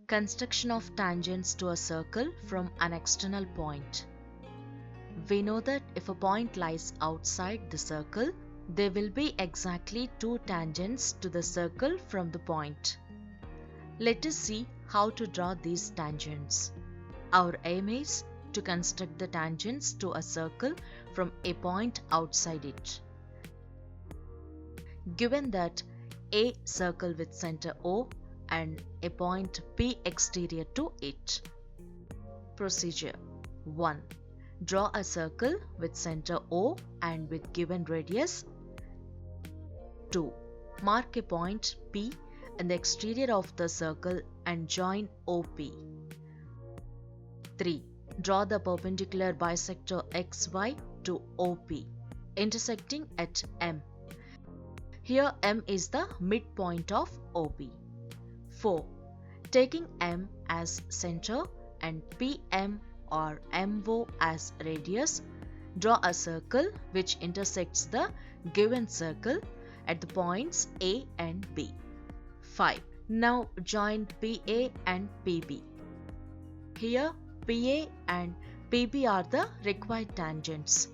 Construction of tangents to a circle from an external point. We know that if a point lies outside the circle, there will be exactly two tangents to the circle from the point. Let us see how to draw these tangents. Our aim is to construct the tangents to a circle from a point outside it. Given that a circle with center O and a point P exterior to it. Procedure 1. Draw a circle with center O and with given radius. 2. Mark a point P in the exterior of the circle and join OP. 3. Draw the perpendicular bisector XY to OP, intersecting at M. Here M is the midpoint of OP. 4. Taking M as center and PM or MO as radius, draw a circle which intersects the given circle at the points A and B. 5. Now join PA and PB. Here PA and PB are the required tangents.